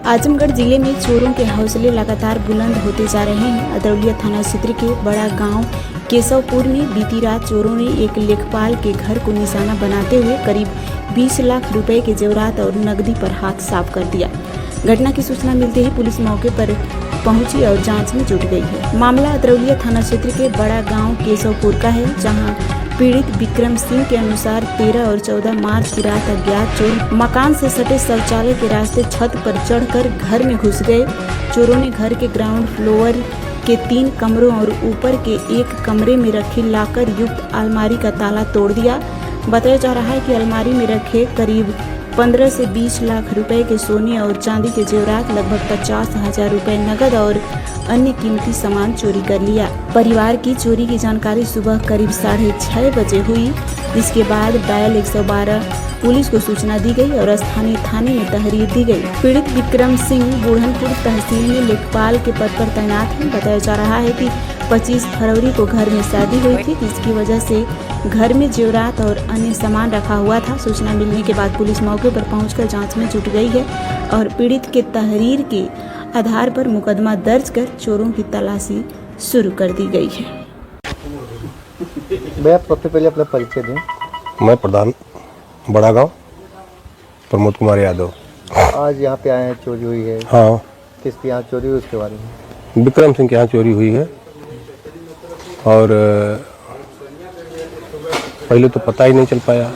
आजमगढ़ जिले में चोरों के हौसले लगातार बुलंद होते जा रहे हैं। अदरौलिया थाना क्षेत्र के बड़ा गांव केशवपुर में बीती रात चोरों ने एक लेखपाल के घर को निशाना बनाते हुए करीब 20 लाख रुपए के जेवरात और नकदी पर हाथ साफ कर दिया। घटना की सूचना मिलते ही पुलिस मौके पर पहुंची और जांच में जुट गई है। मामला अदरौलिया थाना क्षेत्र के बड़ा गांव केशवपुर का है, जहां पीड़ित विक्रम सिंह के अनुसार 13 और 14 मार्च की रात अज्ञात चोर मकान से सटे शौचालय के रास्ते छत पर चढ़कर घर में घुस गए। चोरों ने घर के ग्राउंड फ्लोर के 3 कमरों और ऊपर के एक कमरे में रखी लाकर युक्त अलमारी का ताला तोड़ दिया। बताया जा रहा है कि अलमारी में रखे करीब 15 से 20 लाख रुपए के सोने और चांदी के जेवरात, लगभग 50,000 रुपए नकद और अन्य कीमती सामान चोरी कर लिया। परिवार की चोरी की जानकारी सुबह करीब 6:30 बजे हुई, जिसके बाद डायल 112 पुलिस को सूचना दी गई और स्थानीय थाने में तहरीर दी गई। पीड़ित विक्रम सिंह बुरहानपुर तहसील में लेखपाल के पद पर तैनात हैं। बताया जा रहा है कि 25 फरवरी को घर में शादी हुई थी, जिसकी वजह से घर में जेवरात और अन्य सामान रखा हुआ था। सूचना मिलने के बाद पुलिस मौके पर पहुंचकर जांच में जुट गई है और पीड़ित के तहरीर के आधार पर मुकदमा दर्ज कर चोरों की तलाशी शुरू कर दी गई है। भैया सबसे पहले अपना परिचय दें। मैं प्रधान बड़ा गांव प्रमोद कुमार यादव। आज यहाँ पे आए हैं, चोरी हुई है। हाँ, किसके यहाँ चोरी हुई उसके बारे में? विक्रम सिंह के यहाँ चोरी हुई है और पहले तो पता ही नहीं चल पाया।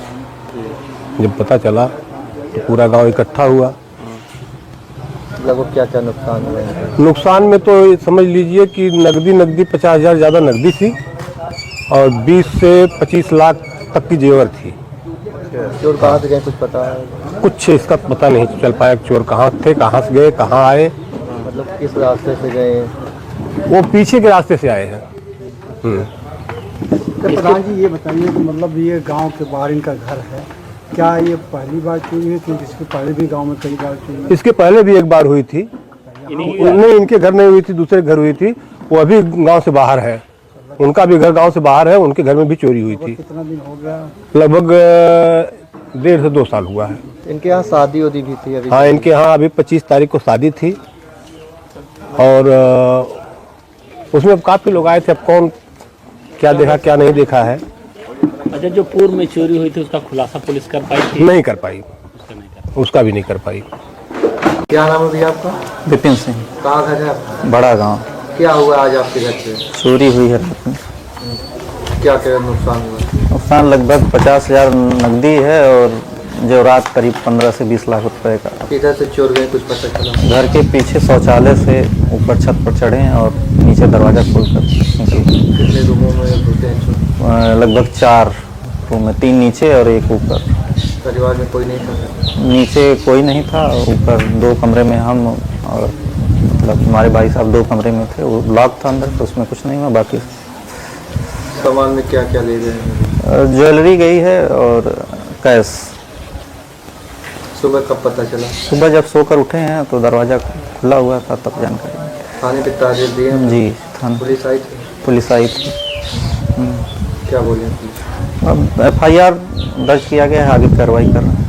जब पता चला तो पूरा गांव इकट्ठा हुआ। लगभग क्या क्या नुकसान हुआ है? नुकसान में तो समझ लीजिए कि नकदी 50,000 ज़्यादा नकदी थी और 20 से 25 लाख तक की जेवर थी। चोर कहाँ से गए कुछ पता है? कुछ इसका पता नहीं चल पाया चोर कहाँ थे, कहाँ से गए, कहाँ आए। मतलब किस रास्ते से गए? वो पीछे के रास्ते से आए हैं। प्रधान जी ये बताइए कि मतलब ये गांव के बाहर इनका घर है, क्या ये पहली बार चोरी हुई थी? जिसके पहले भी गांव में कई बार चोरी? इसके पहले भी एक बार हुई थी। नहीं, इनके घर नहीं हुई थी, दूसरे घर हुई थी। वो अभी गांव से बाहर है, उनका भी घर गांव से बाहर है। उनके घर में भी चोरी हुई थी। कितना दिन हो गया? लगभग 1.5 से 2 साल हुआ है। इनके यहाँ शादी उदी भी थी अभी? हाँ, इनके यहाँ अभी 25 तारीख को शादी थी और उसमें काफ़ी लोग आए थे। अब कौन क्या देखा क्या नहीं देखा है। अच्छा, जो पूर्व में चोरी हुई थी उसका खुलासा पुलिस कर पाई थी? नहीं कर पाई, उसका भी नहीं कर पाई। क्या नाम है भैया आपका? विपिन सिंह। कहाँ घर है आपका? बड़ा गांव। क्या हुआ आज आपके घर पे? चोरी हुई है रात में। क्या क्या नुकसान हुआ? नुकसान लगभग 50,000 नकदी है और जेवरात करीब 15 से 20 लाख रुपए का। किधर से चोर गए कुछ पता चला? घर के पीछे शौचालय से ऊपर छत पर चढ़े हैं और नीचे दरवाजा खोलकर निकल गए। कितने रूमों में घुसे हैं चोर? लगभग 4 रूम में, 3 नीचे और 1 ऊपर। परिवार में कोई नहीं था? नीचे कोई नहीं था, ऊपर 2 कमरे में हम और मतलब हमारे भाई साहब 2 कमरे में थे। वो लॉक था अंदर, तो उसमें कुछ नहीं हुआ। बाकी सामान में क्या क्या ले गए? ज्वेलरी गई है और कैश। सुबह कब पता चला? सुबह जब सोकर उठे हैं तो दरवाज़ा खुला हुआ था, तब जानकारी। थाने पे तारीख दिए? जी, थाना पुलिस आई थी? पुलिस आई थी। क्या बोले? अब FIR दर्ज किया गया है, आगे कार्रवाई कर रहे हैं।